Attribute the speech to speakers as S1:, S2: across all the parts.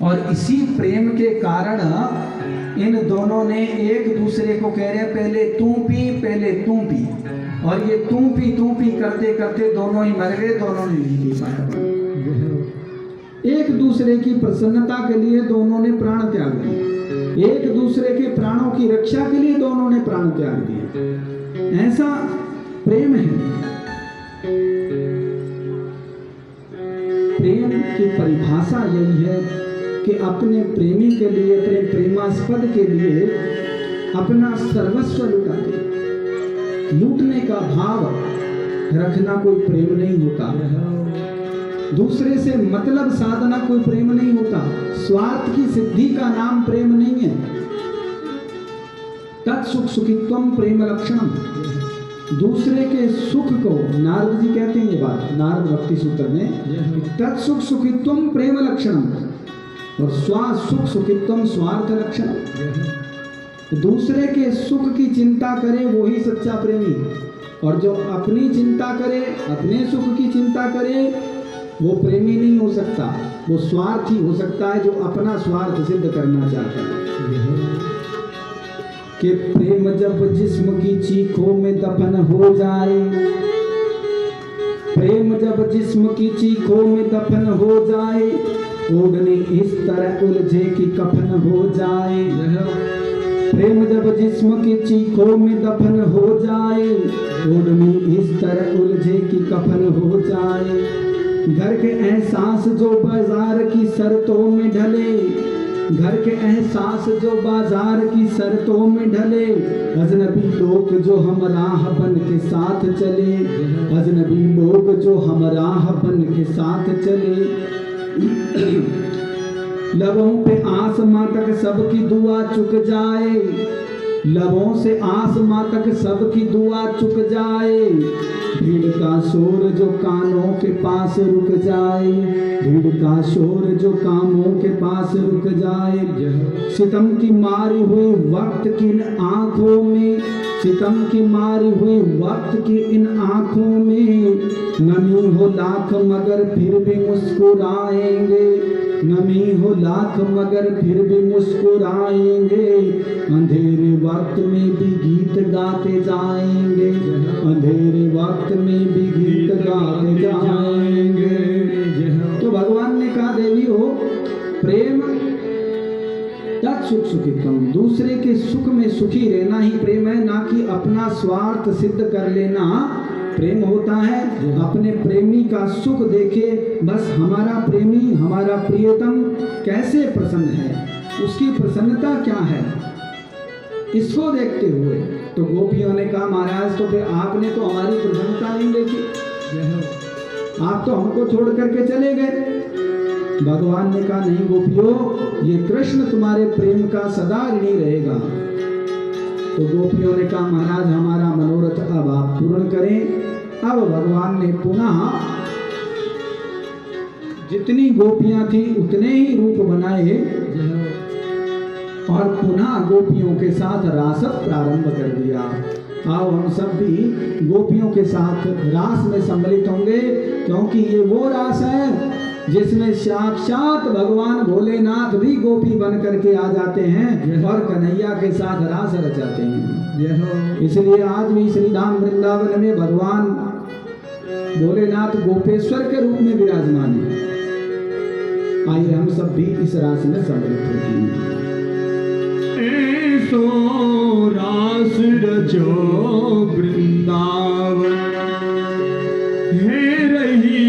S1: और इसी प्रेम के कारण इन दोनों ने एक दूसरे को कह रहे पहले तू पी, और ये तू पी करते करते दोनों ही मर गए, दोनों ने नहीं पी पाया। एक दूसरे की प्रसन्नता के लिए दोनों ने प्राण त्याग दिए, एक दूसरे के प्राणों की रक्षा के लिए दोनों ने प्राण त्याग दिए। ऐसा प्रेम है। प्रेम की परिभाषा यही है कि अपने प्रेमी के लिए, अपने प्रेमास्पद के लिए अपना सर्वस्व लुटा दे। लूटने का भाव रखना कोई प्रेम नहीं होता। दूसरे से मतलब साधना कोई प्रेम नहीं होता। स्वार्थ की सिद्धि का नाम प्रेम नहीं है। तत्सुख सुखित्वम प्रेम लक्षणम। दूसरे के सुख को, नारद जी कहते हैं ये बात नारद भक्ति सूत्र में, तत्सुख सुखित्वम प्रेम लक्षणम, और सुख सुखित्वम स्वार्थ लक्षणम। दूसरे के सुख की चिंता करे वही सच्चा प्रेमी, और जो अपनी चिंता करे, अपने सुख की चिंता करे, वो प्रेमी नहीं हो सकता। वो स्वार्थी हो सकता है जो अपना स्वार्थ सिद्ध करना चाहता है। कि प्रेम जब जिस्म की चीखों में दफन हो जाए, प्रेम जब जिस्म की चीखों में दफन हो जाए, ओढ़नी इस तरह उलझे कि कफन हो जाए। प्रेम जब जिस्म की चीखों में दफन हो जाए, ओढ़नी इस तरह उलझे कि कफन हो जाए। घर के एहसास जो बाजार की शर्तों में ढले, घर के एहसास जो बाजार की शर्तों में ढले, अजनबी लोग जो हम राह बन के साथ चले, अजनबी लोग जो हम राह बन के साथ चले। लबों पे आसमां तक सबकी दुआ चुक जाए, लबों से आसमां तक सबकी दुआ चुक जाए। भीड़ का शोर जो कानों के पास रुक जाए, भीड़ का शोर जो कानों के पास रुक जाए। सितम की मारी हुई वक्त की इन आंखों में, सितम की मारी हुई वक्त की इन आंखों में, नमी हो लाख मगर फिर भी मुस्कुराएंगे, नमी हो लाख मगर फिर भी मुस्कुराएंगे। अंधेरे वक्त में भी गीत गाते जाएंगे, अंधेरे वक्त में भी गीत गाते जाएंगे। तो भगवान ने कहा देवी हो, प्रेम तत्सुख सुखित्वम, दूसरे के सुख में सुखी रहना ही प्रेम है, ना कि अपना स्वार्थ सिद्ध कर लेना प्रेम होता है। अपने प्रेमी का सुख देखे, बस हमारा प्रेमी, हमारा प्रियतम कैसे प्रसन्न है, उसकी प्रसन्नता क्या है, इसको देखते हुए। तो गोपियों ने कहा महाराज तो फिर आपने तो हमारी प्रसन्नता नहीं देखी, आप तो हमको छोड़ करके चले गए। भगवान ने कहा नहीं गोपियों, ये कृष्ण तुम्हारे प्रेम का सदा ऋणी रहेगा। तो गोपियों ने कहा महाराज हमारा मनोरथ अब आप पूर्ण करें। अब भगवान ने पुनः जितनी गोपियां थी उतने ही रूप बनाए और पुनः गोपियों के साथ रास प्रारंभ कर दिया। आओ हम सब भी गोपियों के साथ रास में सम्मिलित होंगे, क्योंकि ये वो रास है जिसमें साक्षात भगवान भोलेनाथ भी गोपी बन करके आ जाते हैं और कन्हैया के साथ रास रचाते हैं। इसलिए आज भी श्री धाम वृंदावन में भगवान भोलेनाथ गोपेश्वर के रूप में विराजमान है। आइए हम सब भी इस रास में सम्मिलित होते
S2: ऐसो रास रचो वृंदावन, है रही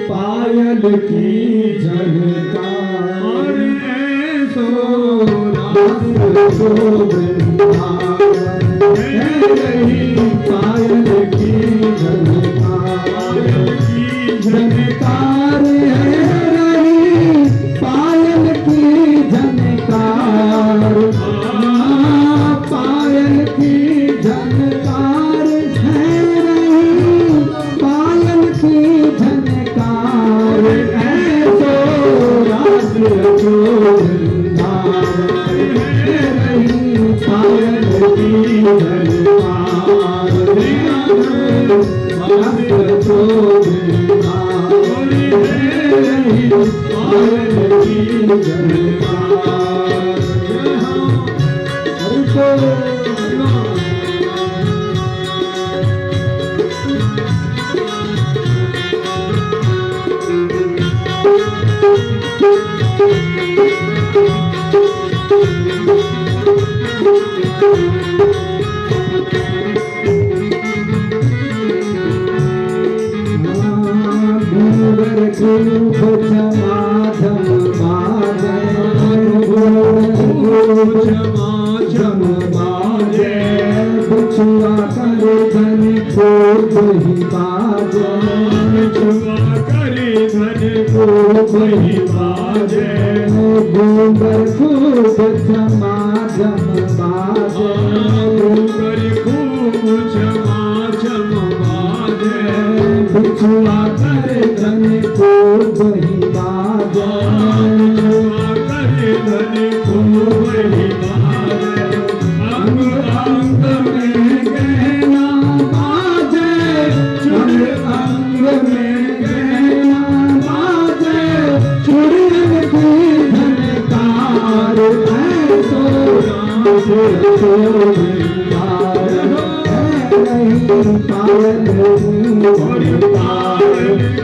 S2: पायल की झनकार। ऐसो रास रचो वृंदावन, है रही पायल की झनकार, झनकार है रही पायल की झनकार। पायल की झनकार है रही पायल की झनकार। ऐसो रास रचो वृंदावन, है रही पायल की झनकार। रास रचो वृंदावन, है रही पायल की झनकार। हरि खूब झमाझम बाजे, खूब झमाझम बाजे, बिछुआ करे धन खूब ही बाजे, बिछुआ करे धन खूब ही बाजे, घूंगर खूब झमाझम बाजे, घूंगर खूब झमाझम बाजे, बिछुआ करे धन खूब ही बाजे, बिछुआ करे धन खूब ही बाजे, अंग अंग में गहना बाजे, अंग अंग में गहना बाजे, चूड़ियों की झनकार है तो राज चोरदार है नहीं पायल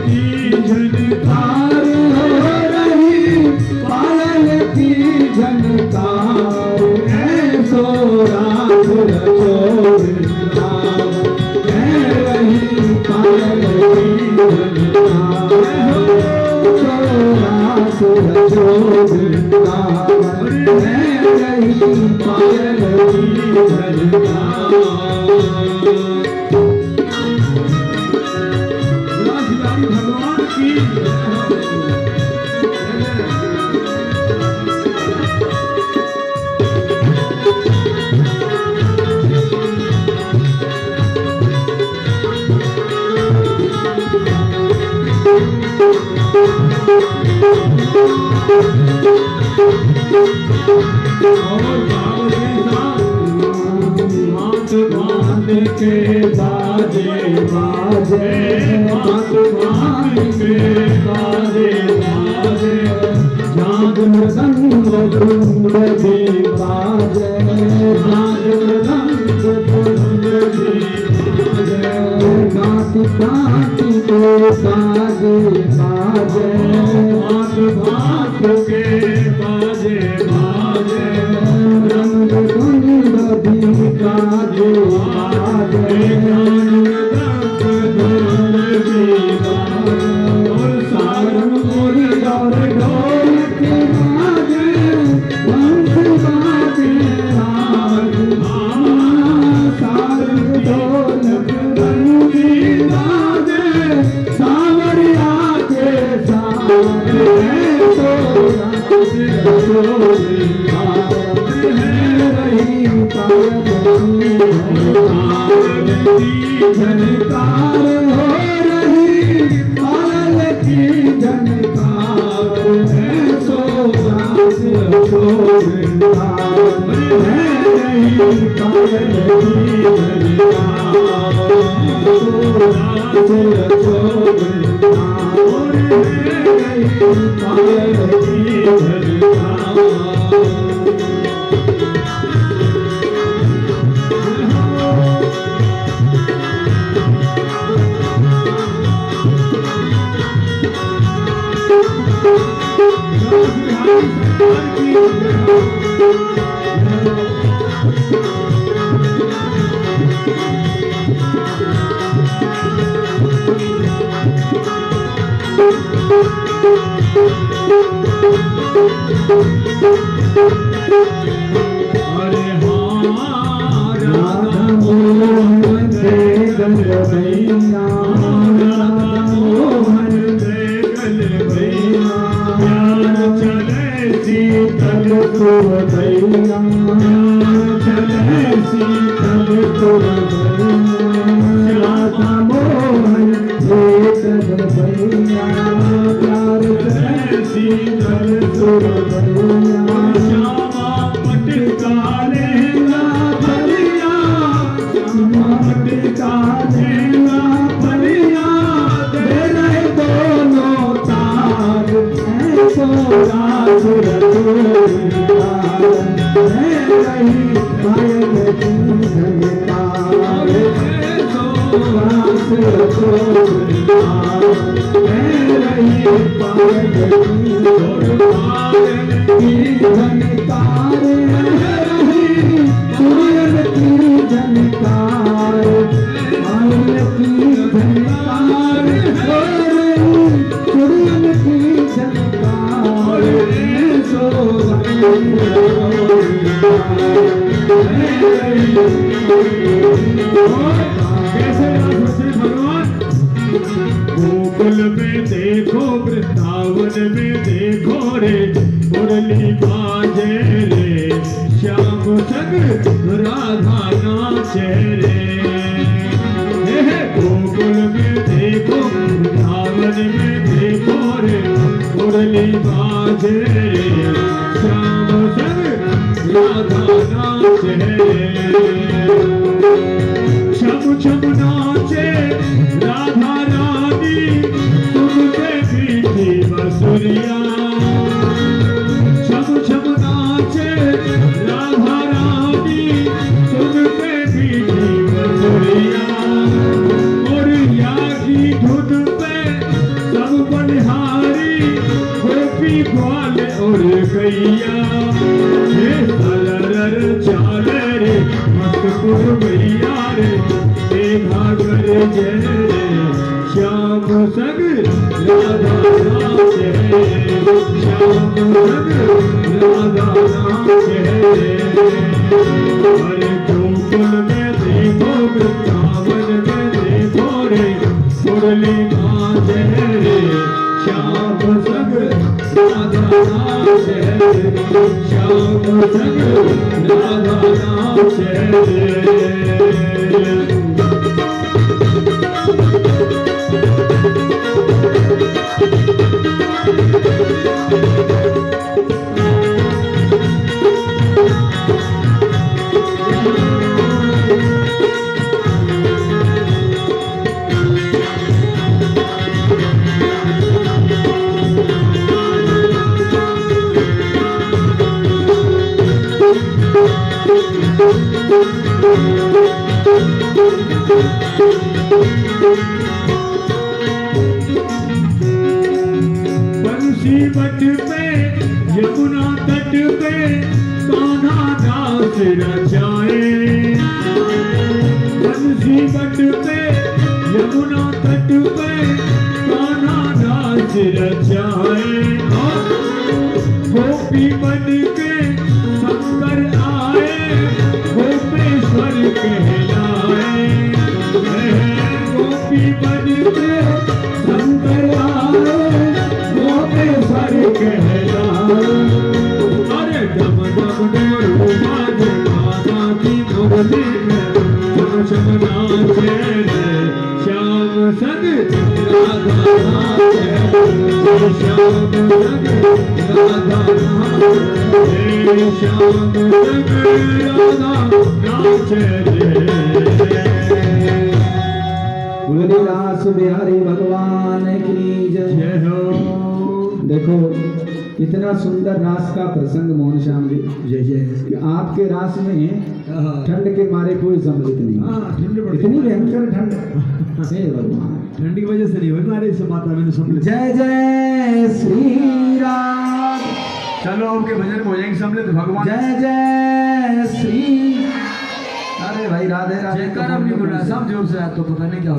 S2: की झनकार हो रही, पायल की झनकार है सो राज चोरदार है रही, पायल की झनकार सो राज चोरदार है रही, पायल की झनकार। भगवान की हाथ बांध के बाजे बाजे, हाथ बांध के बाजे बाजे, झांझ मृदंग धुंध भी बाजे, झांझ मृदंग धुंध भी बाजे, गाती गाती के बाजे बाजे, हाथ बांध के बाजे बाजे, रंग धुंध भी बाजे बाजे, रंग धुंध भी बाजे, और सारंग मोरी और ढोलक बाजे, बंस बाजे राग, सारंग ढोलक बंसी बाजे, सावरिया के साथ तो राज चोरदार है रही, पायल की झनकार हो रही, पायल की झनकार है सो राज चोरदार है रही, पायल की झनकार सो राज चोरदार है रही, पायल की झनकार। अरे हाँ राधा मोहन दे गल भैया, राधा मोहन दे गल भैया, प्यार चले शीतल तो भैया, चले शीतल तो भैया, राधा मोहन दे गल भैया, प्यार चले शीतल तो भैया, श्यामा पटका लेना भैया, श्यामा पटका लेना भैया, दे रहे दोनों तार ऐसो राज
S1: मैं रही पायल की झनकार रास रसोर मैं रही पायल की झनकार रही सूरन की झनकार पायल की झनकार सूरन की झनकार
S2: कैसे रास रचे भगवान? गोकुल में देखो, वृंदावन में देखो रे, मुरली बाजे रे, श्याम संग राधा नाचे रे। गोकुल में देखो, वृंदावन में देखो रे, मुरली बाजे रे, श्याम संग राधा नाचे रे। छम छम नाचे राधा रानी, सुनते मीठी बसुरिया। छम छम नाचे राधा रानी, सुनते मीठी बसुरिया। मोरिया की धुन पे सब बलिहारी, गोपी ग्वाल और गैया। हे सलरर चाले रे, मस्त पुरवैया रे, घाघर जय रे, श्याम संग राधा नाचे रे, श्याम संग राधा नाचे रे। अरे गोकुल में देखो, वृंदावन में देखो रे, मुरली बाजे रे, श्याम संग राधा नाचे रे, श्याम संग राधा नाचे रे। बंसी बट पे यमुना तट पे कान्हा दास रचाए। बंसी बट पे यमुना तट पे कान्हा दास रचाए। गोपी बन के शंकर आए, गोपेश्वर कहलाए। गोपी बन के शंकर आए, गोपेश्वर कहलाए। अरे डम डम डमरू बाजे, माता की मुरली में छम छम नाचे रे, श्याम संग राधा नाचे रे, श्याम संग राधा नाचे रे, श्याम संग राधा नाचे रे।
S1: तुलसीदास बिहारी भगवान की जय।
S2: जय हो।
S1: देखो इतना सुंदर रास का प्रसंग मोहन श्याम जी,
S2: जय जय।
S1: कि आपके रास में ठंड के मारे कोई सम्मिलित नहीं।
S2: ठंड पड़ती
S1: इतनी भयंकर ठंड हे भगवान,
S2: ठंड की वजह से नहीं हुई हमारे इस माता में सम्मिलित।
S1: जय जय श्री राम।
S2: चलो आपके भजन हो जाएंगे सम्मिलित भगवान।
S1: जय जय श्री। अरे भाई राधे राधे।
S2: जयकार नहीं बोल रहा, सब जोर से आया तो पता नहीं क्या